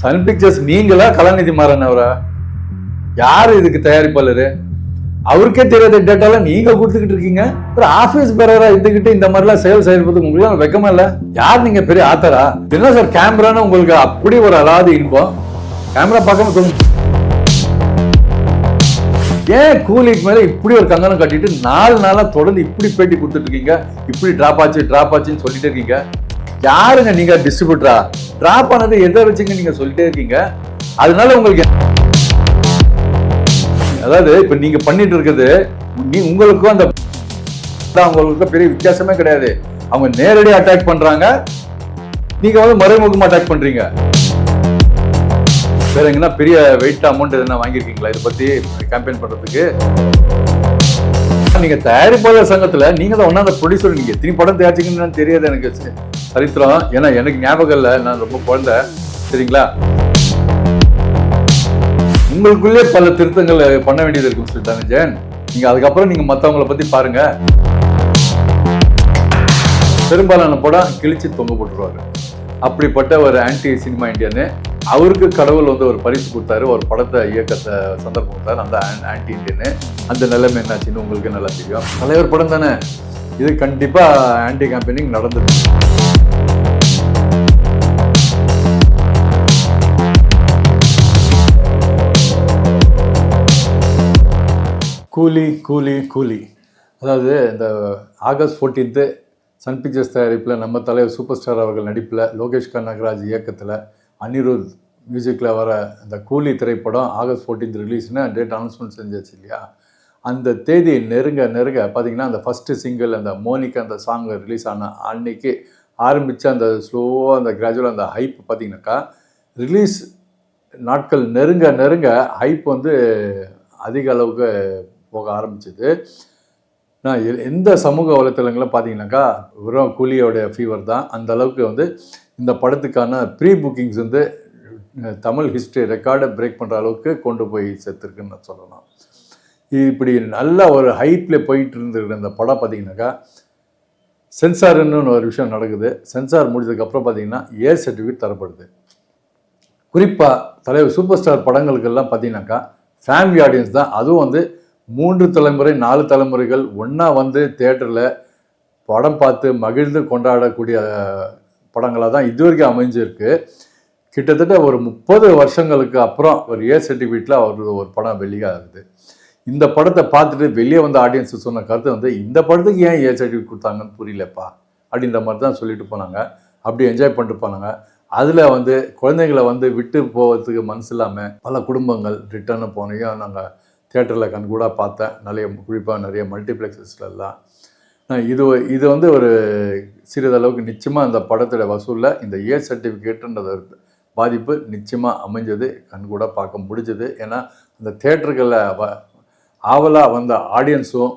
Sun pictures நீங்களா கலாநிதி மாறன் அவரா? யாரு இதுக்கு தயாரிப்பாளரு? அவருக்கே தெரியாத டேட்டாலாம் நீங்க கொடுத்துக்கிட்டு இருக்கீங்க. ஒரு ஆபீஸ் பேரரா இருந்துகிட்டு இந்த மாதிரிலாம் செயல்படுறது உங்களுக்கு வெக்கமா இல்ல? யார் நீங்க, பெரிய ஆத்தரா? என்ன சார் கேமரான்னு உங்களுக்கு அப்படி ஒரு அலாதி இன்பம்? கேமரா பார்க்காம சொல்லுங்க. ஏன் கூலிக்கு மேல இப்படி ஒரு கங்கணம் கட்டிட்டு 4 நாளா தொடர்ந்து இப்படி பேட்டி கொடுத்துட்டு இருக்கீங்க? இப்படி டிராப் ஆச்சுன்னு சொல்லிட்டே இருக்கீங்க. யாருங்க நீங்க டிஸ்ட்ரிபியூட்டரா? டிராப் ஆனது எதை வச்சுங்க நீங்க சொல்லிட்டே இருக்கீங்க? அதனால உங்களுக்கு, அதாவது இப்ப நீங்க பண்ணிட்டு இருக்கிறது உங்களுக்கும் அந்த அவங்களுக்கும் பெரிய வித்தியாசமே கிடையாது. அவங்க நேரடியா அட்டாக் பண்றாங்க, நீங்க வந்து மறைமுகமா அட்டாக் பண்றீங்க. வேற எங்கன்னா பெரிய வெயிட் அமௌண்ட் எதுனா வாங்கியிருக்கீங்களா இதை பத்தி கேம்பெயின் பண்றதுக்கு? நீங்க தயாரிப்பாளர் சங்கத்துல நீங்க தான் ஒன்னா அந்த ப்ரொடியூசர். நீங்க எத்தனை படம் தயாரிச்சிங்கன்னு தெரியாது எனக்கு சரித்திரம். ஏன்னா எனக்கு ஞாபகம் இல்லை, நான் ரொம்ப குழந்தை. சரிங்களா? உங்களுக்குள்ளே பல திருத்தங்கள் பண்ண வேண்டியது இருக்கும் மிஸ்டர் தனஞ்சயன். நீங்க அதுக்கப்புறம் நீங்க மத்தவங்களை பத்தி பாருங்க. பெரும்பாலான படம் கிழிச்சு தொங்க போட்டுருவாரு. அப்படிப்பட்ட ஒரு ஆன்டி சினிமா இண்டியன்னு. அவருக்கு கடவுள் வந்து ஒரு பரிசு கொடுத்தாரு, ஒரு படத்தை இயக்கத்தை சந்தர்ப்பம் கொடுத்தாரு. அந்த ஆன்டி இண்டியன்னு அந்த நிலைமை என்னாச்சுன்னு உங்களுக்கு நல்லா தெரியும். தலைவர் படம் தானே இது. கண்டிப்பா ஆன்டி கேம்பெயினிங் நடந்தது. கூலி கூலி கூலி. அதாவது இந்த ஆகஸ்ட் 14 சன் பிக்சர்ஸ் தயாரிப்பில் நம்ம தலைவர் சூப்பர் ஸ்டார் அவர்கள் நடிப்பில் லோகேஷ் கனகராஜ் இயக்கத்தில் அனிருத் மியூசிக்கில் வர இந்த கூலி திரைப்படம் ஆகஸ்ட் 14 ரிலீஸ்னு டேட் அனௌன்ஸ்மெண்ட் செஞ்சாச்சு இல்லையா? அந்த தேதி நெருங்க பார்த்தீங்கன்னா அந்த ஃபஸ்ட்டு சிங்கிள் அந்த மோனிகா அந்த சாங் ரிலீஸ் ஆன அன்னைக்கு ஆரம்பித்த அந்த ஸ்லோவாக அந்த கிராஜுவலாக அந்த ஹைப் பார்த்தீங்கன்னாக்கா, ரிலீஸ் நாட்கள் நெருங்க ஹைப் வந்து அதிக அளவுக்கு போக ஆரம்பிச்சது. நான் எந்த சமூக வலைத்தளங்களும் பார்த்தீங்கன்னாக்கா வெறும் கூலியோடைய ஃபீவர் தான். அந்த அளவுக்கு வந்து இந்த படத்துக்கான ப்ரீ புக்கிங்ஸ் வந்து தமிழ் ஹிஸ்ட்ரி ரெக்கார்டை பிரேக் பண்ணுற அளவுக்கு கொண்டு போய் சேர்த்துருக்குன்னு நான் சொல்லலாம். இப்படி நல்ல ஒரு ஹைப்பில் போயிட்டு இருந்துருக்கிற இந்த படம் பார்த்தீங்கன்னாக்கா சென்சார்னு ஒரு விஷயம் நடக்குது. சென்சார் முடிஞ்சதுக்கப்புறம் பார்த்தீங்கன்னா ஏ சர்டிஃபிகேட் தரப்படுது. குறிப்பாக தலைவர் சூப்பர் ஸ்டார் படங்களுக்கெல்லாம் பார்த்தீங்கன்னாக்கா ஃபேமிலி ஆடியன்ஸ் தான். அதுவும் வந்து 3 தலைமுறை 4 தலைமுறைகள் ஒன்றா வந்து தியேட்டரில் படம் பார்த்து மகிழ்ந்து கொண்டாடக்கூடிய படங்களாக தான் இது வரைக்கும் அமைஞ்சிருக்கு. கிட்டத்தட்ட ஒரு 30 வருஷங்களுக்கு அப்புறம் ஒரு ஏ சர்டிஃபிகேட்டில் அவர் ஒரு படம் வெளியாகுது. இந்த படத்தை பார்த்துட்டு வெளியே வந்த ஆடியன்ஸ் சொன்ன கருத்து வந்து, இந்த படத்துக்கு ஏன் ஏ சர்டிஃபிகேட் கொடுத்தாங்கன்னு புரியலப்பா அப்படின்ற மாதிரி தான் சொல்லிட்டு போனாங்க. அப்படி என்ஜாய் பண்ணிட்டு போனாங்க. அதில் வந்து குழந்தைங்களை வந்து விட்டு போகிறதுக்கு மனசு இல்லாமல் பல குடும்பங்கள் ரிட்டர்னு போனையும் நாங்கள் தியேட்டரில் கண்கூடாக பார்த்தேன். குறிப்பாக நிறைய மல்டிப்ளெக்ஸஸ்லாம். இது வந்து ஒரு சிறிதளவுக்கு நிச்சயமாக அந்த படத்தோட வசூலில் இந்த ஏ சர்டிஃபிகேட்டுன்றது பாதிப்பு நிச்சயமாக அமைஞ்சது, கண்கூடாக பார்க்க முடிஞ்சது. ஏன்னா அந்த தியேட்டர்களில் ஆவலாக வந்த ஆடியன்ஸும்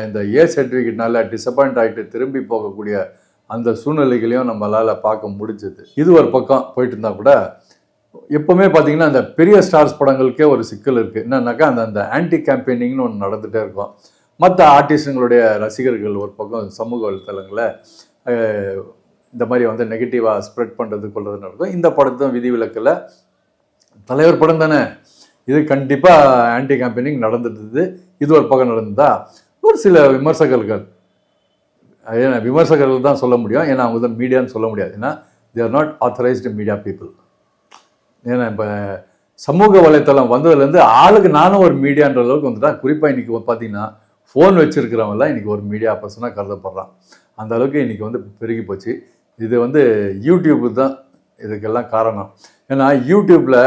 இந்த ஏ சர்டிஃபிகேட்னால டிசப்பாயிண்ட் ஆகிட்டு திரும்பி போகக்கூடிய அந்த சூழ்நிலைகளையும் நம்மளால் பார்க்க முடிஞ்சது. இது ஒரு பக்கம் போயிட்டு இருந்தால் கூட எப்போவுமே பார்த்தீங்கன்னா அந்த பெரிய ஸ்டார்ஸ் படங்களுக்கே ஒரு சிக்கல் இருக்குது. என்னன்னாக்கா அந்த ஆன்டி கேம்பெயினிங்னு ஒன்று நடந்துகிட்டே இருக்கும். மற்ற ஆர்டிஸ்டுங்களுடைய ரசிகர்கள் ஒரு பக்கம் சமூக வலைத்தளங்களை இந்த மாதிரி வந்து நெகட்டிவாக ஸ்ப்ரெட் பண்ணுறது கொள்வது நடக்கும். இந்த படத்தும் விதிவிலக்கில் தலைவர் படம் தானே இது, கண்டிப்பாக ஆன்டி கேம்பெயினிங் நடந்துட்டு இது ஒரு பக்கம் நடந்ததா ஒரு சில விமர்சகர்கள் தான் சொல்ல முடியும். ஏன்னா அவங்க தான் மீடியான்னு சொல்ல முடியாது. ஏன்னா they are not authorised media people. ஏன்னா இப்போ சமூக வலைத்தளம் வந்ததுலேருந்து ஆளுக்கு நானும் ஒரு மீடியான்ற அளவுக்கு வந்துட்டான். குறிப்பாக இன்றைக்கி பார்த்தீங்கன்னா ஃபோன் வச்சுருக்கிறவங்களாம் இன்றைக்கி ஒரு மீடியா பர்சனாக கருதப்படுறான். அந்த அளவுக்கு இன்றைக்கி வந்து பெருகி போச்சு. இது வந்து யூடியூப்பு தான் இதுக்கெல்லாம் காரணம். ஏன்னா யூடியூப்பில்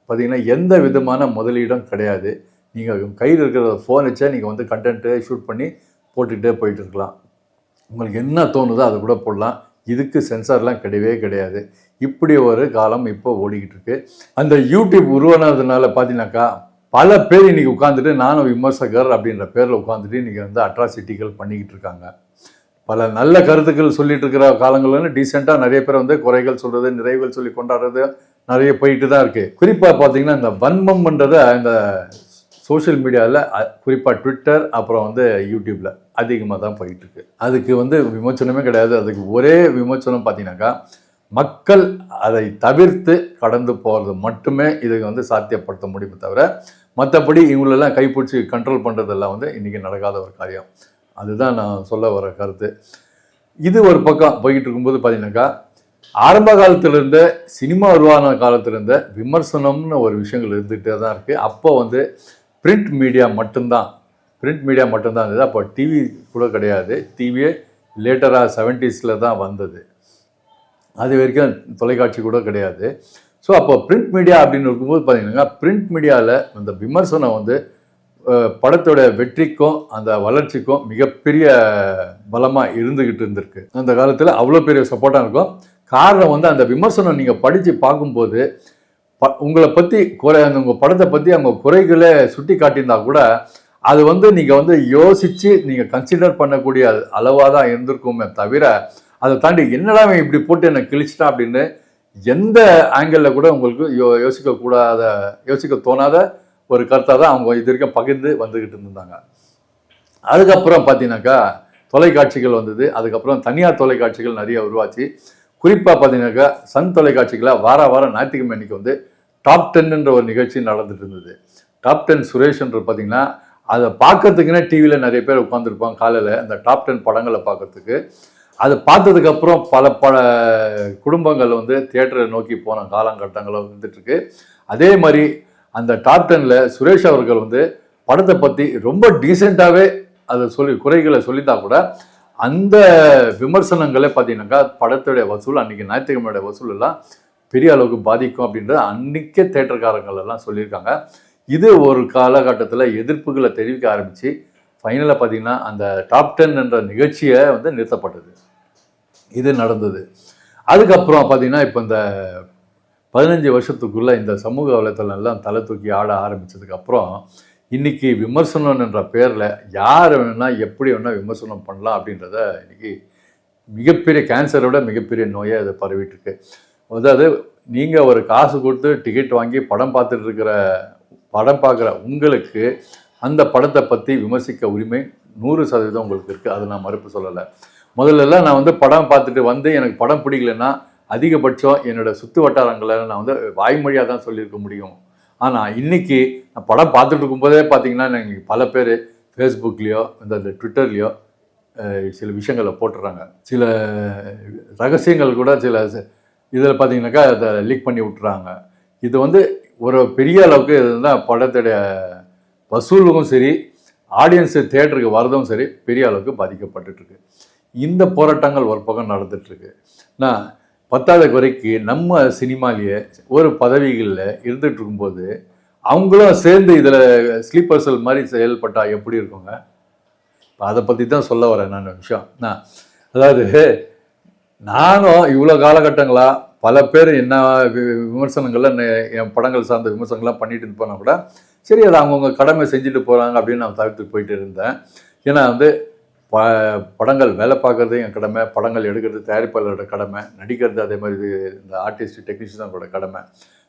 பார்த்தீங்கன்னா எந்த விதமான முதலீடும் கிடையாது. நீங்கள் கையில் இருக்கிற ஃபோன் வச்சா நீங்கள் வந்து கண்டென்ட்டு ஷூட் பண்ணி போட்டுக்கிட்டே போயிட்டு இருக்கலாம். உங்களுக்கு என்ன தோணுதோ அதை கூட போடலாம். இதுக்கு சென்சார்லாம் கிடையவே கிடையாது. இப்படி ஒரு காலம் இப்போ ஓடிக்கிட்டு இருக்கு. அந்த யூடியூப் உருவானதுனால பார்த்தீங்கன்னாக்கா பல பேர் இன்றைக்கி உட்காந்துட்டு நானும் விமர்சகர் அப்படின்ற பேரில் உட்காந்துட்டு இன்றைக்கி வந்து அட்ராசிட்டிகள் பண்ணிக்கிட்டு இருக்காங்க. பல நல்ல கருத்துக்கள் சொல்லிட்டு இருக்கிற காலங்கள்னு டீசெண்டாக நிறைய பேர் வந்து குறைகள் சொல்கிறது, நிறைவுகள் சொல்லி கொண்டாடுறது நிறைய போயிட்டு தான் இருக்குது. குறிப்பாக பார்த்தீங்கன்னா இந்த வன்மம்ன்றதை இந்த சோஷியல் மீடியாவில் குறிப்பாக ட்விட்டர் அப்புறம் வந்து யூடியூப்பில் அதிகமாக தான் போயிட்டுருக்கு. அதுக்கு வந்து விமோச்சனமே கிடையாது. அதுக்கு ஒரே விமோச்சனம் பார்த்தீங்கன்னாக்கா மக்கள் அதை தவிர்த்து கடந்து போகிறது மட்டுமே இதுக்கு வந்து சாத்தியப்படுத்த முடியுமே தவிர மற்றபடி இவங்களெல்லாம் கைப்பிடிச்சி கண்ட்ரோல் பண்ணுறதெல்லாம் வந்து இன்றைக்கி நடக்காத ஒரு காரியம். அதுதான் நான் சொல்ல வர கருத்து. இது ஒரு பக்கம் போய்கிட்டு இருக்கும்போது பார்த்தீங்கன்னாக்கா, ஆரம்ப காலத்திலிருந்த சினிமா உருவான காலத்திலிருந்த விமர்சனம்னு ஒரு விஷயங்கள் இருந்துகிட்டே தான் இருக்குது. அப்போ வந்து பிரிண்ட் மீடியா மட்டும்தான் இருந்தது. அப்போ டிவி கூட கிடையாது. டிவியே லேட்டராக 70s தான் வந்தது. அது வரைக்கும் தொலைக்காட்சி கூட கிடையாது. ஸோ அப்போ பிரிண்ட் மீடியா அப்படின்னு இருக்கும்போது பார்த்தீங்கன்னா, பிரிண்ட் மீடியாவில் அந்த விமர்சனம் வந்து படத்தோட வெற்றிக்கும் அந்த வளர்ச்சிக்கும் மிகப்பெரிய பலமாக இருந்திருக்கு. அந்த காலத்தில் அவ்வளோ பெரிய சப்போர்ட்டாக இருக்கும். காரணம் வந்து அந்த விமர்சனம் நீங்கள் படித்து பார்க்கும்போது உங்களை பற்றி உங்கள் படத்தை பற்றி அவங்க குறைகளை சுட்டி காட்டியிருந்தா கூட அது வந்து நீங்கள் வந்து யோசித்து நீங்கள் கன்சிடர் பண்ணக்கூடிய அளவாக தான் இருந்திருக்குமே தவிர, அதை தாண்டி என்னடா இப்படி போட்டு என்னை கிழிச்சிட்டான் அப்படின்னு எந்த ஆங்கிளில் கூட உங்களுக்கு யோசிக்க தோணாத ஒரு கருத்தாக தான் அவங்க இது வரைக்கும் பகிர்ந்து வந்துக்கிட்டு இருந்தாங்க. அதுக்கப்புறம் பார்த்தீங்கன்னாக்கா தொலைக்காட்சிகள் வந்தது. அதுக்கப்புறம் தனியார் தொலைக்காட்சிகள் நிறைய உருவாச்சு. குறிப்பாக பார்த்தீங்கன்னாக்கா சன் தொலைக்காட்சிகளில் வாரம் ஞாயிற்றுக்கிழமை அன்னைக்கு வந்து டாப் 10ன்ற ஒரு நிகழ்ச்சி நடந்துட்டு இருந்தது. டாப் 10 சுரேஷ்ன்ற பார்த்தீங்கன்னா அதை பார்க்கறதுக்குன்னே டிவியில் நிறைய பேர் உட்காந்துருப்பாங்க காலையில் அந்த டாப் 10 படங்களை பார்க்கறதுக்கு. அதை பார்த்ததுக்கப்புறம் பல குடும்பங்கள் வந்து தியேட்டரை நோக்கி போன காலகட்டங்களும் வந்துட்டுருக்கு. அதே மாதிரி அந்த டாப் 10ல் சுரேஷ் அவர்கள் வந்து படத்தை பற்றி ரொம்ப டீசெண்டாகவே அதை குறைகளை சொல்லித்தா கூட அந்த விமர்சனங்களே பார்த்தீங்கன்னாக்கா படத்துடைய வசூல் அன்றைக்கி ஞாயிற்றுக்கிழமையோட வசூல் எல்லாம் பெரிய அளவுக்கு பாதிக்கும் அப்படின்றத அன்றைக்கே தியேட்டர்காரங்கள் எல்லாம் சொல்லியிருக்காங்க. இது ஒரு காலகட்டத்தில் எதிர்ப்புகளை தெரிவிக்க ஆரம்பித்து ஃபைனலாக பார்த்தீங்கன்னா அந்த டாப் 10 என்ற நிகழ்ச்சியை வந்து நிறுத்தப்பட்டது. இது நடந்தது. அதுக்கப்புறம் பார்த்தீங்கன்னா இப்போ இந்த 15 வருஷத்துக்குள்ளே இந்த சமூக வலைத்தளம் எல்லாம் தலை தூக்கி ஆட ஆரம்பித்ததுக்கப்புறம் இன்றைக்கி விமர்சனம் என்ற பேரில் யார் வேணால் எப்படி வேணால் விமர்சனம் பண்ணலாம் அப்படின்றத இன்றைக்கி மிகப்பெரிய கேன்சரோட மிகப்பெரிய நோயை அதை பரவிட்டுருக்கு. அதாவது நீங்கள் ஒரு காசு கொடுத்து டிக்கெட் வாங்கி படம் பார்க்குற உங்களுக்கு அந்த படத்தை பற்றி விமர்சிக்க உரிமை 100% உங்களுக்கு இருக்குது. அதை நான் மறுப்பு சொல்லலை. முதல்லலாம் நான் வந்து படம் பார்த்துட்டு வந்து எனக்கு படம் பிடிக்கலன்னா அதிகபட்சம் என்னோட சுற்று வட்டாரங்களில் நான் வந்து வாய்மொழியாக தான் சொல்லியிருக்க முடியும். ஆனால் இன்றைக்கி நான் படம் பார்த்துட்டு இருக்கும்போதே பார்த்தீங்கன்னா எனக்கு பல பேர் ஃபேஸ்புக்லேயோ இந்த ட்விட்டர்லேயோ சில விஷயங்களை போட்டுடுறாங்க. சில ரகசியங்கள் கூட சில இதில் பார்த்தீங்கன்னாக்கா அதை லீக் பண்ணி விட்டுறாங்க. இது வந்து ஒரு பெரிய அளவுக்கு இதுதான் படத்துடைய வசூலுக்கும் சரி ஆடியன்ஸு தியேட்டருக்கு வரதும் சரி பெரிய அளவுக்கு பாதிக்கப்பட்டுருக்கு. இந்த போராட்டங்கள் ஒரு பக்கம் நடந்துகிட்ருக்கு. நான் 10வது குறைக்கு நம்ம சினிமாலேயே ஒரு பதவிகளில் இருந்துகிட்டு இருக்கும்போது அவங்களும் சேர்ந்து இதில் ஸ்லீப்பர் செல் மாதிரி செயல்பட்டால் எப்படி இருக்குங்க? அதை பற்றி தான் சொல்ல வரேன் நான் விஷயம். அதாவது நானும் இவ்வளோ காலகட்டங்களாக பல பேர் என்ன விமர்சனங்களில் என் படங்கள் சார்ந்த விமர்சனங்கள்லாம் பண்ணிட்டு போனால் கூட சரி அதை அவங்கவுங்க கடமை செஞ்சுட்டு போகிறாங்க அப்படின்னு நான் தவிர்த்து போயிட்டு இருந்தேன். ஏன்னா வந்து படங்கள் வேலை பார்க்குறது என் கடமை, படங்கள் எடுக்கிறது தயாரிப்பாளரோட கடமை, நடிக்கிறது அதே மாதிரி இந்த ஆர்டிஸ்ட் டெக்னீஷியனோட கடமை,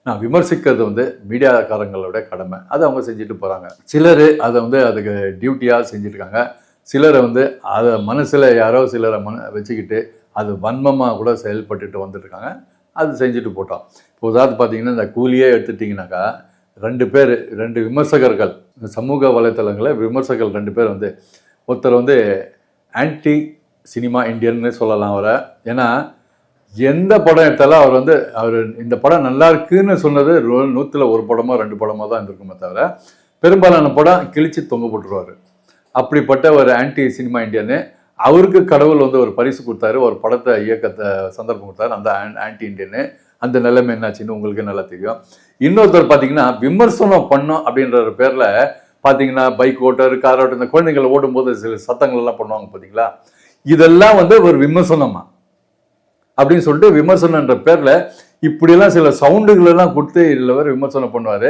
நான் விமர்சிக்கிறது வந்து மீடியாக்காரங்களோட கடமை. அதை அவங்க செஞ்சுட்டு போகிறாங்க. சிலர் அதை வந்து அதுக்கு டியூட்டியாக செஞ்சுருக்காங்க. சிலரை வந்து அதை மனசில் யாரோ சிலரை வச்சுக்கிட்டு அது வன்மமாக கூட செயல்பட்டுட்டு வந்துட்டுருக்காங்க. அது செஞ்சுட்டு போட்டோம். இப்போ உதாரணத்து பார்த்தீங்கன்னா இந்த கூலியே எடுத்துட்டிங்கனாக்கா 2 விமர்சகர்கள் இந்த சமூக வலைத்தளங்களில் விமர்சகர்கள் 2 பேர் வந்து ஒருத்தர் வந்து ஆன்டி சினிமா இண்டியன்னு சொல்லலாம் அவரை. ஏன்னா எந்த படம் எடுத்தாலும் அவர் இந்த படம் நல்லா இருக்குன்னு சொன்னது 100ல் 1 படமோ 2 படமோ தான் இருந்திருக்குமே தவிர பெரும்பாலான படம் கிழிச்சு தொங்க போட்டுருவார். அப்படிப்பட்ட ஒரு ஆன்டி சினிமா இண்டியன்னு அவருக்கு கடவுள் வந்து ஒரு பரிசு கொடுத்தாரு, ஒரு படத்தை இயக்கத்தை சந்தர்ப்பம் கொடுத்தாரு. அந்த ஆன்டி இண்டியன்னு அந்த நிலைமை என்னாச்சுன்னு உங்களுக்கு நல்லா தெரியும். இன்னொருத்தர் பார்த்தீங்கன்னா விமர்சனம் பண்ணோம் அப்படின்ற ஒரு பேரில் பார்த்தீங்கன்னா பைக் ஓட்டர் கார் ஓட்டர் இந்த குழந்தைங்களை ஓடும்போது சில சத்தங்கள்லாம் பண்ணுவாங்க பார்த்தீங்களா, இதெல்லாம் வந்து ஒரு விமர்சனமா அப்படின்னு சொல்லிட்டு விமர்சனன்ற பேரில் இப்படியெல்லாம் சில சவுண்டுகளெல்லாம் கொடுத்து இதில் விமர்சனம் பண்ணுவார்.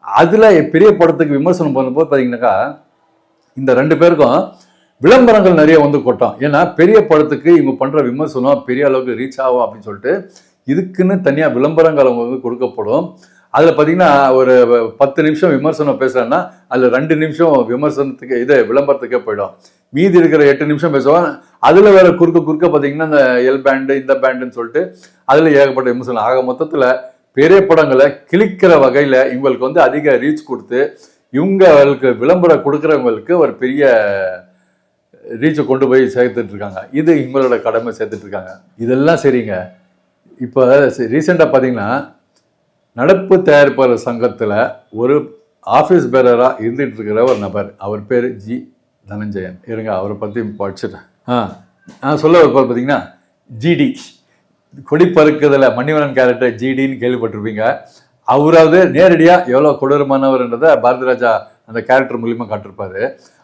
அதில் பெரிய படத்துக்கு விமர்சனம் பண்ணும்போது பார்த்தீங்கன்னாக்கா இந்த 2 பேருக்கும் விளம்பரங்கள் நிறைய வந்து கொட்டோம். ஏன்னா பெரிய படத்துக்கு இவங்க பண்ணுற விமர்சனம் பெரிய அளவுக்கு ரீச் ஆகும் அப்படின்னு சொல்லிட்டு இதுக்குன்னு தனியாக விளம்பரங்கள் அவங்க வந்து கொடுக்கப்படும். அதில் பார்த்தீங்கன்னா ஒரு 10 நிமிஷம் விமர்சனம் பேசுகிறேன்னா அதில் 2 நிமிஷம் விமர்சனத்துக்கு விளம்பரத்துக்கே போயிடும். மீதி இருக்கிற 8 நிமிஷம் பேசுவான். அதில் வேற குறுக்க பார்த்தீங்கன்னா இந்த எல் பேண்டு இந்த பேண்டுன்னு சொல்லிட்டு அதில் ஏகப்பட்ட விமர்சனம். ஆக மொத்தத்தில் பெரிய படங்களை கிழிக்கிற வகையில் இவங்களுக்கு வந்து அதிக ரீச் கொடுத்து இவங்களுக்கு விளம்பரம் கொடுக்குறவங்களுக்கு ஒரு பெரிய ரீச்சை கொண்டு போய் சேர்த்துட்டு இருக்காங்க. இது இவங்களோட கடமை சேர்த்துட்டு இருக்காங்க. இதெல்லாம் சரிங்க. இப்போ ரீசெண்டாக பார்த்தீங்கன்னா நடப்பு தயாரிப்பாளர் சங்கத்தில் ஒரு ஆஃபீஸ் பேரராக இருந்துகிட்டு இருக்கிற ஒரு நபர், அவர் பேர் ஜி தனஞ்சயன். இருங்க அவரை பற்றி படிச்சுட்டேன். நான் சொல்ல பார்த்தீங்கன்னா ஜிடி, கொடி பறக்குதில் மணிவண்ணன் கேரக்டர் ஜிடின்னு கேள்விப்பட்டிருப்பீங்க. அவராவது நேரடியாக எவ்வளோ கொடூரமானவர்ன்றதை பாரதிராஜா அந்த கேரக்டர் மூலிமா காட்டிருப்பாரு.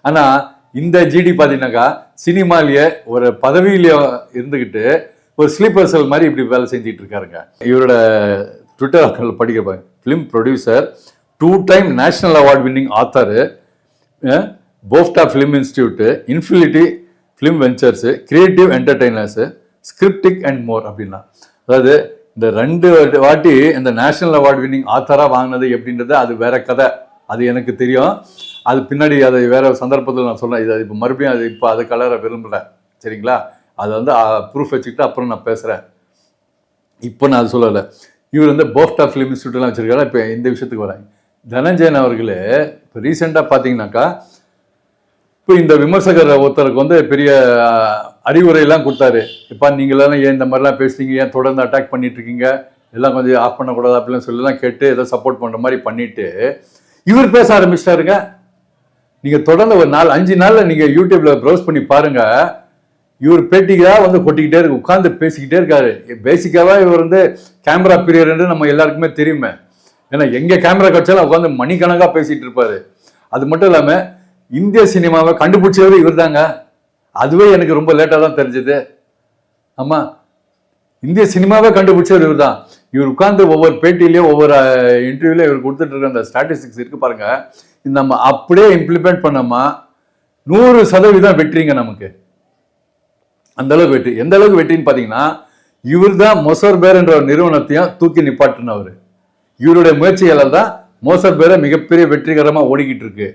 ஆனால் இந்த ஜிடி பார்த்தீங்கன்னாக்கா சினிமாலேயே ஒரு பதவியிலேயே இருந்துக்கிட்டு ஒரு ஸ்லீப்பர் செல் மாதிரி இப்படி வேலை செஞ்சுட்டு இருக்காருங்க. இவரோட ட்விட்டர் அக்கௌண்ட்ல படிக்கிறப்பாங்க. Film producer, 2 time national award winning author, BOFTA Film Institute, Infinity Film Ventures, Creative Entertainers, Scriptic and more அப்படின்னா. அதாவது இந்த 2 வாட்டி இந்த நேஷனல் அவார்ட் வின்னிங் ஆத்தராக வாங்கினது எப்படின்றது அது வேற கதை, அது எனக்கு தெரியும். அது பின்னாடி அதை வேற சந்தர்ப்பத்தில் நான் சொல்கிறேன். இது இப்போ மறுபடியும் அது இப்போ அதை கலர விரும்புகிறேன், சரிங்களா? அதை வந்து ப்ரூஃப் வச்சுக்கிட்டு அப்புறம் நான் பேசுகிறேன். இப்போ நான் அது சொல்லலை. இவர் வந்து போஃப்டா ஃபிலிம் இன்ஸ்டியூட்லாம் வச்சுருக்காரு. இப்போ இந்த விஷயத்துக்கு வரேன். தனஞ்சயன் அவர்களே இப்போ ரீசெண்டாக பார்த்தீங்கன்னாக்கா இப்போ இந்த விமர்சகர் ஒருத்தருக்கு வந்து பெரிய அறிவுரையெல்லாம் கொடுத்தாரு. இப்போ நீங்களெல்லாம் ஏன் இந்த மாதிரிலாம் பேசுறீங்க, ஏன் தொடர்ந்து அட்டாக் பண்ணிட்டு இருக்கீங்க, எல்லாம் கொஞ்சம் ஆஃப் பண்ணக்கூடாது அப்படிலாம் சொல்லலாம் கேட்டு ஏதோ சப்போர்ட் பண்ணுற மாதிரி பண்ணிட்டு இவர் பேச ஆரம்பிச்சிட்டாருங்க. நீங்கள் தொடர்ந்து ஒரு 4-5 நாளில் நீங்கள் யூடியூப்ல ப்ரௌஸ் பண்ணி பாருங்க. இவர் பேட்டிக்காக வந்து கொட்டிக்கிட்டே இருக்கு, உட்காந்து பேசிக்கிட்டே இருக்காரு. பேசிக்காவே இவர் வந்து கேமரா பீரியர்ன்னு நம்ம எல்லாருக்குமே தெரியுமே. ஏன்னா எங்கே கேமரா கட்சாலும் உட்காந்து மணிக்கணக்காக பேசிட்டு இருப்பாரு. அது மட்டும் இல்லாமல் இந்திய சினிமாவை கண்டுபிடிச்சவர் இவர் தாங்க. அதுவே எனக்கு ரொம்ப லேட்டாக தான் தெரிஞ்சது. ஆமாம், இந்திய சினிமாவே கண்டுபிடிச்சவர் இவர் தான். இவர் உட்காந்து ஒவ்வொரு பேட்டிலையும் ஒவ்வொரு இன்டர்வியூலையும் இவர் கொடுத்துட்டு இருக்க அந்த ஸ்டாட்டிஸ்டிக்ஸ் இருக்கு பாருங்க. நம்ம அப்படியே இம்ப்ளிமெண்ட் பண்ணோமா 100% வெற்றிங்க நமக்கு. அந்த அளவுக்கு வெற்றி. எந்த அளவுக்கு வெற்றின்னு பார்த்தீங்கன்னா இவர் தான் மொசர் பேர் என்ற ஒரு நிறுவனத்தையும் தூக்கி நிப்பாட்டினவர். இவருடைய முயற்சிகளால் தான் மோசர் பேரை மிகப்பெரிய வெற்றிகரமாக ஓடிக்கிட்டு இருக்கு.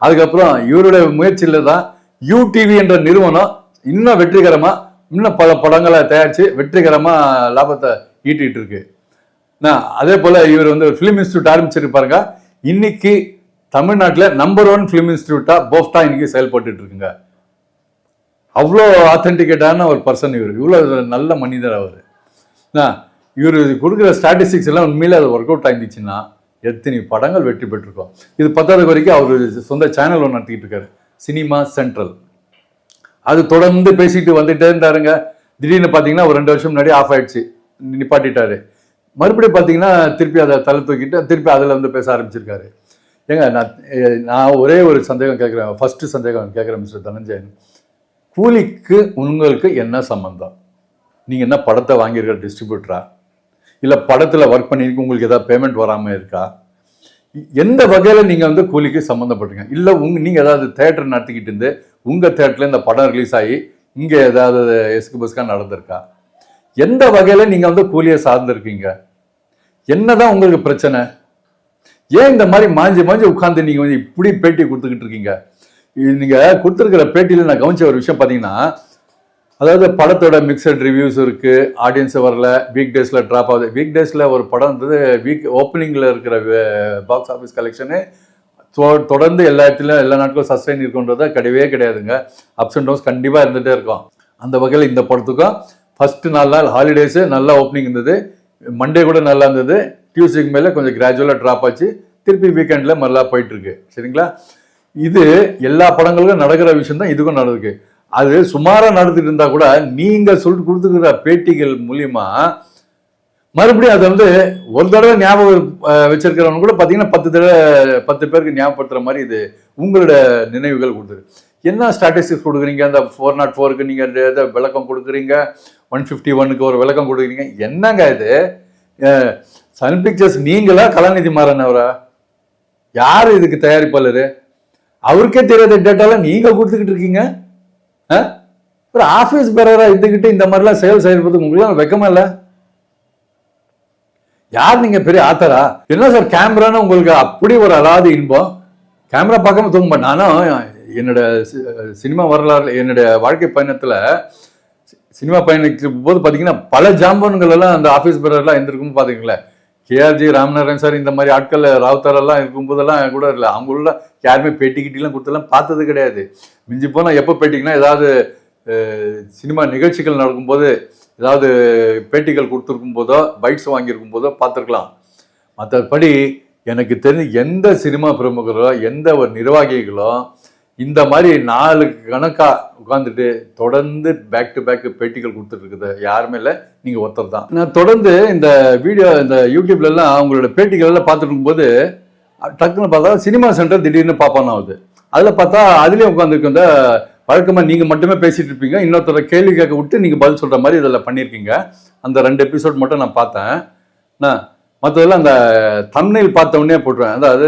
அதுக்கப்புறம் இவருடைய முயற்சியில தான் யூடிவி என்ற நிறுவனம் இன்னும் வெற்றிகரமா இன்னும் பல படங்களை தயாரிச்சு வெற்றிகரமா லாபத்தை ஈட்டிட்டு இருக்கு. அதே போல இவர் வந்து ஃபிலிம் இன்ஸ்டியூட் ஆரம்பிச்சிருப்பாருங்க. இன்னைக்கு தமிழ்நாட்டில் நம்பர் 1 ஃபிலிம் இன்ஸ்டியூட்டா போஃப்டா இன்னைக்கு செயல்பட்டு இருக்குங்க. அவ்வளோ ஆத்தென்டிகேட்டான ஒரு பர்சன் இவர். இவ்வளோ நல்ல மனிதர் அவர். இவர் கொடுக்குற ஸ்டாட்டிஸ்டிக்ஸ் எல்லாம் உண்மையில அது ஒர்க் அவுட் ஆகிருந்துச்சுன்னா எத்தனை படங்கள் வெற்றி பெற்றிருக்கோம். இது 10வது வரைக்கும் அவர் சொந்த சேனல் ஒன்று நடத்திக்கிட்டு இருக்காரு, சினிமா சென்ட்ரல். அது தொடர்ந்து பேசிட்டு வந்துட்டே இருந்தாருங்க. திடீர்னு பார்த்தீங்கன்னா ஒரு 2 வருஷம் முன்னாடி ஆஃப் ஆயிடுச்சு, நிப்பாட்டிட்டாரு. மறுபடியும் பார்த்தீங்கன்னா திருப்பி அதை தலை தூக்கிட்டு திருப்பி அதில் வந்து பேச ஆரம்பிச்சிருக்காரு. ஏங்க நான் ஒரே ஒரு சந்தேகம் கேட்குறேன், ஃபர்ஸ்ட் சந்தேகம் கேட்குறேன் மிஸ்டர் தனஞ்சயன். கூலிக்கு உங்களுக்கு என்ன சம்பந்தம்? நீங்கள் என்ன படத்தை வாங்கியிருக்க டிஸ்ட்ரிபியூட்டரா, இல்லை படத்தில் ஒர்க் பண்ணிருக்கு உங்களுக்கு ஏதாவது பேமெண்ட் வராமல் இருக்கா? எந்த வகையில் நீங்கள் வந்து கூலிக்கு சம்மந்தப்பட்டீங்க? இல்லை நீங்கள் ஏதாவது தேட்டர் நடத்திக்கிட்டு இருந்து உங்கள் தேட்டரில் இந்த படம் ரிலீஸ் ஆகி இங்கே ஏதாவது எஸ்கு பஸ்கா நடந்திருக்கா? எந்த வகையில் நீங்கள் வந்து கூலியை சார்ந்திருக்கீங்க? என்னதான் உங்களுக்கு பிரச்சனை? ஏன் இந்த மாதிரி மாஞ்சி உட்காந்து நீங்கள் வந்து இப்படி பேட்டி கொடுத்துக்கிட்டு இருக்கீங்க? நீங்கள் கொடுத்துருக்கிற பேட்டியில் நான் கவனிச்ச ஒரு விஷயம் பார்த்தீங்கன்னா, அதாவது படத்தோட மிக்சட் ரிவ்யூஸ் இருக்கு, ஆடியன்ஸ் வரல, வீக் டேஸ்ல ட்ராப் ஆகுது. வீக் டேஸ்ல ஒரு படம் வந்து வீக் ஓப்பனிங்ல இருக்கிற பாக்ஸ் ஆஃபீஸ் கலெக்ஷனு தொடர்ந்து எல்லா இடத்துலையும் எல்லா நாட்களும் சஸ்டைன் இருக்குன்றத கிடையவே கிடையாதுங்க. அப்ஸ் அண்ட் டவுன்ஸ் கண்டிப்பாக இருந்துகிட்டே இருக்கும். அந்த வகையில் இந்த படத்துக்கும் ஃபர்ஸ்ட் 4 நாள் ஹாலிடேஸு நல்லா ஓப்பனிங் இருந்தது, மண்டே கூட நல்லா இருந்தது, டியூஸ்டேக்கு மேலே கொஞ்சம் கிராஜுவலாக ட்ராப் ஆச்சு, திருப்பி வீக்கெண்டில் நல்லா போயிட்டுருக்கு. சரிங்களா? இது எல்லா படங்களுக்கும் நடக்கிற விஷயம் தான் இதுக்கும் நடக்குது. அது சுமாராக நடந்துட்டு இருந்தா கூட நீங்கள் சொல்லிட்டு கொடுத்துக்கிற பேட்டிகள் மூலியமா மறுபடியும் அதை வந்து ஒரு தடவை ஞாபகம் வச்சிருக்கிறவங்க கூட பார்த்தீங்கன்னா 10 பேருக்கு ஞாபகப்படுத்துற மாதிரி இது உங்களோட நினைவுகள் கொடுத்துரு. என்ன ஸ்டாட்டிஸ்டிக்ஸ் கொடுக்குறீங்க? அந்த 404க்கு நீங்கள் விளக்கம் கொடுக்குறீங்க, 151க்கு ஒரு விளக்கம் கொடுக்குறீங்க. என்னங்க இது? சன் பிக்சர்ஸ் நீங்களா கலாநிதி மாறன் அவரா? யார் இதுக்கு தயாரிப்பாளர்? அவருக்கே தெரியாத டேட்டாலாம் நீங்க கொடுத்துக்கிட்டு இருக்கீங்க. ஒரு ஆபீஸ் பேரரா இருந்துகிட்டு இந்த மாதிரிலாம் செயல்படுறது உங்களுக்கு வெக்கமா இல்ல? யார் நீங்க? பெரிய ஆத்தரா? என்ன சார் கேமரான்னு உங்களுக்கு அப்படி ஒரு அலாதி இன்பம்? கேமரா பார்க்காம தூங்க மாட்டேன். நானும் என்னோட சினிமா வரலாறு, என்னுடைய வாழ்க்கை பயணத்தில் சினிமா பயணிக்கும் போது பார்த்தீங்கன்னா பல ஜாம்பன்கள் எல்லாம் அந்த ஆஃபீஸ் பேரர்லாம் இருந்திருக்கும் பார்த்தீங்களேன். கேஆர்ஜி ராமநாராயண் சார் இந்த மாதிரி ஆட்கள் ராவுத்தர் எல்லாம் இருக்கும்போதெல்லாம் கூட இல்லை. அவங்கள யாருமே பேட்டிக்கிட்டலாம் கொடுத்தெல்லாம் பார்த்தது கிடையாது. மிஞ்சி போனால் எப்போ பேட்டிங்கன்னா ஏதாவது சினிமா நிகழ்ச்சிகள் நடக்கும்போது ஏதாவது பேட்டிகள் கொடுத்துருக்கும் போதோ பைட்ஸ் வாங்கியிருக்கும் போதோ பார்த்துருக்கலாம். மற்றபடி எனக்கு தெரிஞ்ச எந்த சினிமா பிரமுகரோ எந்த ஒரு நிர்வாகிகளோ இந்த மாதிரி 4 கணக்காக உட்காந்துட்டு தொடர்ந்து பேக் டு பேக் பேட்டிகள் கொடுத்துட்டு இருக்குது யாருமே இல்லை, நீங்கள் ஒருத்தர் தான். நான் தொடர்ந்து இந்த வீடியோ இந்த யூடியூப்லலாம் அவங்களோட பேட்டிகள் எல்லாம் பார்த்துட்டு இருக்கும்போது டக்குன்னு பார்த்தா சினிமா சென்டர் திடீர்னு பார்ப்பான் ஆகுது. அதில் பார்த்தா அதுலேயும் உட்காந்துருக்கு இந்த வழக்கமாக நீங்கள் மட்டுமே பேசிகிட்டு இருப்பீங்க, இன்னொருத்தர கேள்வி கேட்க விட்டு நீங்கள் பதில் சொல்கிற மாதிரி இதில் பண்ணியிருக்கீங்க. அந்த 2 எபிசோட் மட்டும் நான் பார்த்தேன். நான் மற்றதெல்லாம் அந்த தம்ப்நெயில் பார்த்த உடனே போட்டுருவேன். அதாவது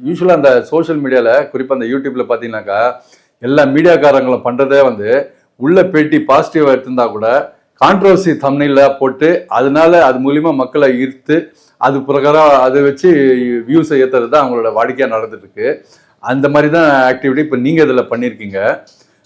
யூஸ்வலாக அந்த சோஷியல் மீடியாவில் குறிப்பாக அந்த யூடியூப்பில் பார்த்தீங்கன்னாக்கா எல்லா மீடியாக்காரங்களும் பண்ணுறதே உள்ள பேட்டி பாசிட்டிவாக எடுத்திருந்தா கூட கான்ட்ரவர்சி தம்ப்நெயிலில் போட்டு அதனால அது மூலிமா மக்களை ஈர்த்து அது பிரகாரம் அதை வச்சு வியூஸை ஏற்றுறது தான் அவங்களோட வாடிக்கையாக நடந்துட்டுருக்கு. அந்த மாதிரி தான் ஆக்டிவிட்டி இப்போ நீங்கள் இதில் பண்ணியிருக்கீங்க.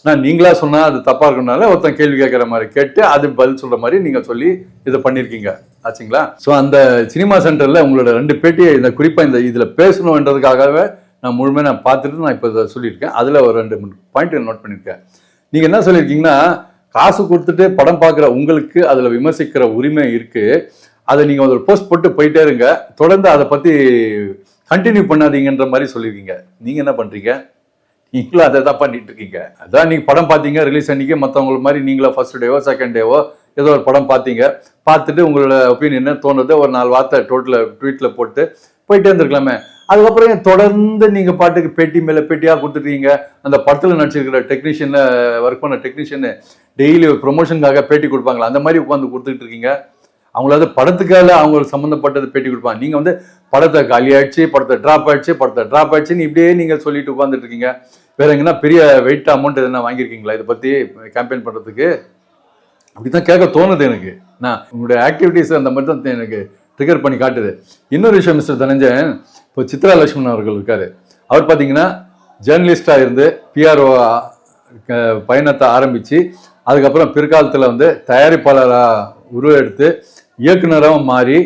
நான் நீங்களா சொன்னால் அது தப்பாக இருக்கனால ஒருத்தன் கேள்வி கேட்குற மாதிரி கேட்டு அது பதில் சொல்கிற மாதிரி நீங்கள் சொல்லி இதை பண்ணியிருக்கீங்க ஆச்சுங்களா. ஸோ அந்த சினிமா சென்டரில் உங்களோட 2 பேட்டியை இந்த குறிப்பாக இதில் பேசணுன்றதுக்காகவே நான் முழுமையாக பார்த்துட்டு நான் இப்போ இதை சொல்லியிருக்கேன். அதில் ஒரு 2 பாயிண்ட் நோட் பண்ணியிருக்கேன். நீங்கள் என்ன சொல்லியிருக்கீங்கன்னா, காசு கொடுத்துட்டு படம் பார்க்குற உங்களுக்கு அதில் விமர்சிக்கிற உரிமை இருக்குது, அதை நீங்கள் ஒரு போஸ்ட் போட்டு போயிட்டே இருங்க, தொடர்ந்து அதை பற்றி கண்டினியூ பண்ணாதீங்கன்ற மாதிரி சொல்லியிருக்கீங்க. நீங்கள் என்ன பண்ணுறீங்க? நீங்களும் அதை தான் பண்ணிட்டு இருக்கீங்க. அதான் நீங்கள் படம் பார்த்தீங்க ரிலீஸ் அன்றைக்கி, மற்றவங்கள மாதிரி நீங்களோ ஃபர்ஸ்ட் டேவோ செகண்ட் டேவோ ஏதோ ஒரு படம் பார்த்தீங்க, பார்த்துட்டு உங்களோட ஒப்பீனியன் என்ன தோணுது ஒரு 4 வார்த்தை ட்வீட்டில் போட்டு போயிட்டே இருந்திருக்கலாமே. அதுக்கப்புறம் தொடர்ந்து நீங்கள் பாட்டுக்கு பேட்டி மேலே பேட்டியாக கொடுத்துருக்கீங்க. அந்த படத்தில் நடிச்சிருக்கிற டெக்னீஷியனில் ஒர்க் பண்ண டெக்னீஷியனு டெய்லி ப்ரொமோஷனுக்காக பேட்டி கொடுப்பாங்களா, அந்த மாதிரி உட்காந்து கொடுத்துட்டு இருக்கீங்க. அவங்களாவது படத்துக்காக அவங்களுக்கு சம்மந்தப்பட்டது பேட்டி கொடுப்பாங்க. நீங்கள் படத்தை காலி ஆயிடுச்சு, படத்தை ட்ராப் ஆயிடுச்சுன்னு இப்படியே நீங்கள் சொல்லிட்டு உட்காந்துட்டு இருக்கீங்க. வேற எங்கன்னா பெரிய வெயிட் அமௌண்ட் எதுனா வாங்கியிருக்கீங்களா இதை பற்றி கேம்பெயின் பண்ணுறதுக்கு? அப்படி தான் கேட்க தோணுது எனக்கு. நான் உங்களுடைய ஆக்டிவிட்டீஸ் அந்த மாதிரி தான் எனக்கு ட்ரிகர் பண்ணி காட்டுது. இன்னொரு விஷயம் மிஸ்டர் தனஞ்சயன், இப்போ சித்ரா லட்சுமணன் அவர்கள் இருக்காரு. அவர் பார்த்தீங்கன்னா ஜேர்னலிஸ்டாக இருந்து பிஆர்ஓ பயணத்தை ஆரம்பித்து அதுக்கப்புறம் பிற்காலத்தில் தயாரிப்பாளராக உருவெடுத்து இயக்குனராகவும் மாறி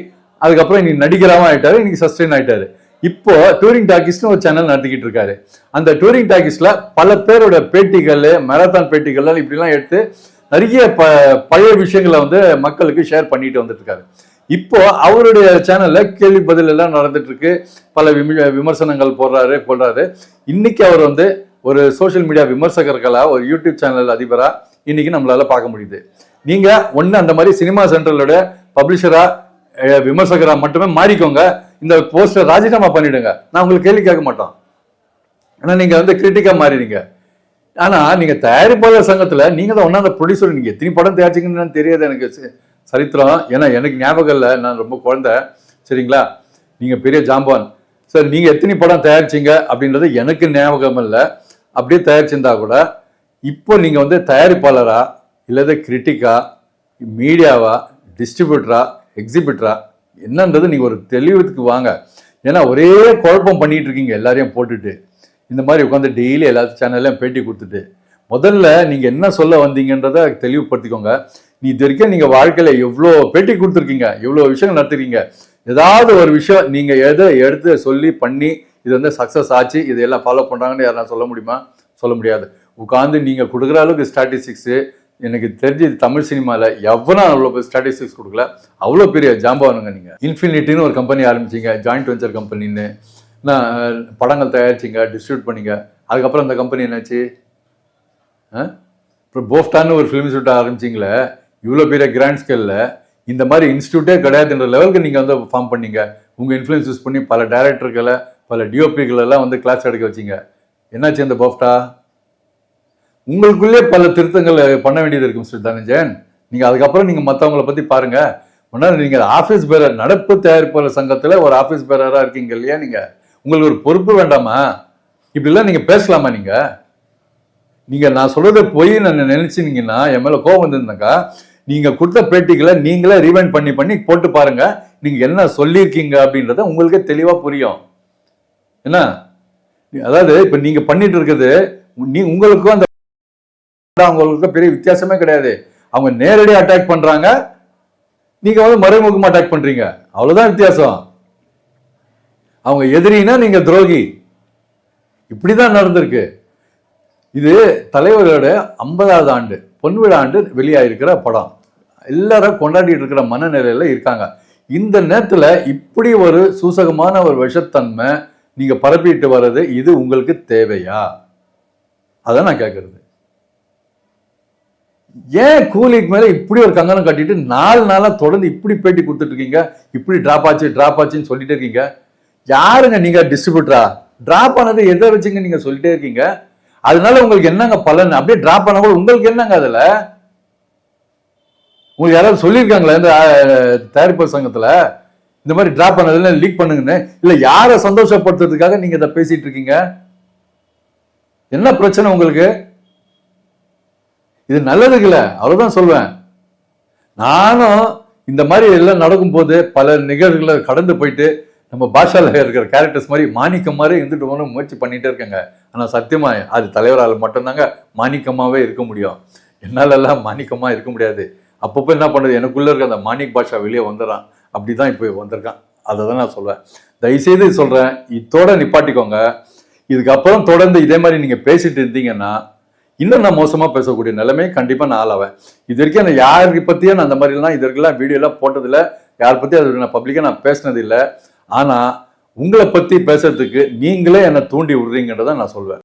அதுக்கப்புறம் இன்னைக்கு நடிகராகவும் ஆயிட்டாரு, இன்னைக்கு சஸ்டெயின் ஆயிட்டாரு. இப்போ டூரிங் டாக்கிஸ்னு ஒரு சேனல் நடத்திக்கிட்டு இருக்காரு. அந்த டூரிங் டாக்கிஸ்ல பல பேரோட பேட்டிகள், மேரத்தான் பேட்டிகள் இப்படிலாம் எடுத்து நிறைய பழைய விஷயங்களை மக்களுக்கு ஷேர் பண்ணிட்டு வந்துட்டு இருக்காரு. இப்போ அவருடைய சேனல்ல கேள்வி பதில் எல்லாம் நடந்துட்டு இருக்கு, பல விமர்சனங்கள் போடுறாரு. இன்னைக்கு அவர் ஒரு சோசியல் மீடியா விமர்சகர்களா, ஒரு யூடியூப் சேனல் அதிபரா இன்னைக்கு நம்மளால பார்க்க முடியுது. நீங்க அந்த மாதிரி சினிமா சென்டரோட பப்ளிஷரா விமர்சகரா மட்டுமே மாறிக்கோங்க, இந்த போஸ்டர் ராஜினாமா பண்ணிடுங்க, நான் உங்களுக்கு கேள்வி கேட்க மாட்டோம். ஆனா நீங்க கிரிட்டிக்கா மாறிடுங்க. ஆனா நீங்க தயாரிப்பாளர் சங்கத்துல நீங்க தான் ஒன்னா ப்ரொடியூசர். நீங்க எத்தனை படம் தயாரிச்சிங்கன்னு தெரியாது எனக்கு சரித்திரம், ஏன்னா எனக்கு ஞாபகம் இல்லை, நான் ரொம்ப குழந்தை, சரிங்களா? நீங்க பெரிய ஜாம்பான் சார், நீங்க எத்தனை படம் தயாரிச்சிங்க அப்படின்றது எனக்கு ஞாபகம் இல்லை. அப்படியே தயாரிச்சிருந்தா கூட இப்போ நீங்க தயாரிப்பாளரா இல்லது கிரிட்டிக்கா, மீடியாவா, டிஸ்ட்ரிபியூட்டரா, எக்ஸிபிட்டரா என்னன்றது நீங்க ஒரு தெளிவுக்கு வாங்க. ஏன்னா ஒரே குழப்பம் பண்ணிட்டு இருக்கீங்க எல்லாரையும் போட்டுட்டு, இந்த மாதிரி உட்காந்து டெய்லி எல்லா சேனல்லையும் பேட்டி கொடுத்துட்டு. முதல்ல நீங்க என்ன சொல்ல வந்தீங்கன்றத தெளிவுபடுத்திக்கோங்க. நீ இது வரைக்கும் நீங்க வாழ்க்கையில எவ்வளோ பேட்டி கொடுத்துருக்கீங்க, எவ்வளோ விஷயங்கள் நடத்துறீங்க, ஏதாவது ஒரு விஷயம் நீங்க எதை எடுத்து சொல்லி பண்ணி இது சக்சஸ் ஆச்சு, இதெல்லாம் ஃபாலோ பண்றாங்கன்னு யாரா சொல்ல முடியுமா? சொல்ல முடியாது. உட்காந்து நீங்க கொடுக்குற அளவுக்கு ஸ்டாட்டிஸ்டிக்ஸு எனக்கு தெரிஞ்சு தமிழ் சினிமாவில் எவ்வளோ அவ்வளோ ஸ்டாட்டிஸ்டிக்ஸ் கொடுக்கல. அவ்வளோ பெரிய ஜாம்பவானுங்க நீங்கள். இன்ஃபினிட்டின்னு ஒரு கம்பெனி ஆரம்பிச்சிங்க, ஜாயிண்ட் வெஞ்சர் கம்பெனின்னு. நான் படங்கள் தயாரிச்சிங்க, டிஸ்ட்ரிபியூட் பண்ணிங்க. அதுக்கப்புறம் அந்த கம்பெனி என்னாச்சு? அப்புறம் போஃப்டான்னு ஒரு ஃபிலிம் இன்ஸ்டியூட் ஆரம்பிச்சிங்களே, இவ்வளோ பெரிய கிராண்ட் ஸ்கேலில். இந்த மாதிரி இன்ஸ்டியூட்டே கிடையாதுன்ற லெவலுக்கு நீங்கள் ஃபார்ம் பண்ணீங்க. உங்கள் இன்ஃப்ளூயன்ஸ் யூஸ் பண்ணி பல டைரக்டர்களை, பல டிஓபிகளெல்லாம் கிளாஸ் எடுக்க வச்சிங்க. என்னாச்சு அந்த போஃப்டா? உங்களுக்குள்ளே பல திருத்தங்கள் பண்ண வேண்டியது இருக்கு மிஸ்டர் தனஞ்சயன். நீங்கள் அதுக்கப்புறம் நீங்கள் மற்றவங்களை பற்றி பாருங்க. நீங்கள் ஆஃபீஸ் பேரர், நடப்பு தயாரிப்பாளர் சங்கத்தில் ஒரு ஆஃபீஸ் பேரராக இருக்கீங்க இல்லையா? நீங்கள் உங்களுக்கு ஒரு பொறுப்பு வேண்டாமா? இப்படிலாம் நீங்கள் பேசலாமா? நீங்கள் நான் சொல்றது போய் நான் நினைச்சிங்கன்னா என் மேலே கோபம் வந்திருந்தாக்கா நீங்கள் கொடுத்த பேட்டிகளை நீங்களே ரீவைண்ட் பண்ணி போட்டு பாருங்க. நீங்கள் என்ன சொல்லியிருக்கீங்க அப்படின்றத உங்களுக்கே தெளிவாக புரியும். என்ன அதாவது இப்போ நீங்கள் பண்ணிட்டு இருக்கிறது உங்களுக்கும் அந்த அவங்களுக்கும் பெரிய வித்தியாசமே கிடையாது. அவங்க நேரடியாக அட்டாக் பண்றாங்க, நீங்க வந்து மறைமுகமா அட்டாக் பண்றீங்க, அவ்வளவுதான் வித்தியாசம். அவங்க எதிரினா நீங்க துரோகி. இப்படிதான் நடந்திருக்கு. இது தலைவரோட 50வது ஆண்டு பொன்விழா ஆண்டு வெளியாயிருக்கிற படம். எல்லாரும் கொண்டாடிட்டு இருக்கிற மனநிலையில இருக்காங்க. இந்த நேரத்துல இப்படி ஒரு சூசகமான ஒரு விஷத்தன்மை நீங்க பரப்பிட்டு வர்றது, இது உங்களுக்கு தேவையா? அதான் நான் கேட்கறது. ஏன் கூலிக்கு மேல இப்படி ஒரு கங்கணம் கட்டிட்டு 4 நாளா தொடர்ந்து இப்படி பேட்டி கொடுத்துட்டு இருக்கீங்க? இப்படி டிராப் ஆச்சுன்னு சொல்லிட்டே இருக்கீங்க. யாருங்க நீங்க டிஸ்ட்ரிபியூட்டரா? டிராப் ஆனது எதை வச்சுங்க நீங்க சொல்லிட்டே இருக்கீங்க? அதனால உங்களுக்கு என்னங்க பலன்? அப்படியே டிராப் ஆன கூட உங்களுக்கு என்னங்க அதுல? உங்களுக்கு யாராவது சொல்லியிருக்காங்களா இந்த தயாரிப்பாளர் சங்கத்துல இந்த மாதிரி டிராப் பண்ணதுல லீக் பண்ணுங்கன்னு? இல்ல யாரை சந்தோஷப்படுத்துறதுக்காக நீங்க இதை பேசிட்டு இருக்கீங்க? என்ன பிரச்சனை உங்களுக்கு? இது நல்லதுக்கு இல்ல, அவ்வளவுதான் சொல்வேன். நானும் இந்த மாதிரி எல்லாம் நடக்கும் போது பல நிகழ்வுகளை கடந்து போயிட்டு நம்ம பாஷால இருக்கிற கேரக்டர்ஸ் மாதிரி மாணிக்கம் மாதிரி இருந்துட்டு போன முயற்சி பண்ணிட்டே இருக்கேங்க. ஆனா சத்தியமா அது தலைவரால் மட்டும்தாங்க மாணிக்கமாவே இருக்க முடியும். என்னால எல்லாம் மாணிக்கமா இருக்க முடியாது. அப்பப்போ என்ன பண்ணுறது, எனக்குள்ள இருக்க அந்த மாணிக் பாஷா வெளியே வந்துடுறான். அப்படிதான் இப்போ வந்திருக்கான். அதை தான் நான் சொல்றேன். தயவுசெய்து சொல்றேன், இதோட நிப்பாட்டிக்கோங்க. இதுக்கப்புறம் தொடர்ந்து இதே மாதிரி நீங்க பேசிட்டு இருந்தீங்கன்னா இன்னும் நான் மோசமா பேசக்கூடிய நிலைமை கண்டிப்பா நான் ஆளாவேன். இது வரைக்கும் நான் யாருக்கு பத்தியும் நான் அந்த மாதிரி எல்லாம் இது வரைக்கும் வீடியோ எல்லாம் போட்டதில்லை. யாரை பத்தி அது நான் பப்ளிக்கா நான் பேசினது இல்லை. ஆனா உங்களை பத்தி பேசுறதுக்கு நீங்களே என்னை தூண்டி விடுறீங்கன்றதான் நான் சொல்வேன்.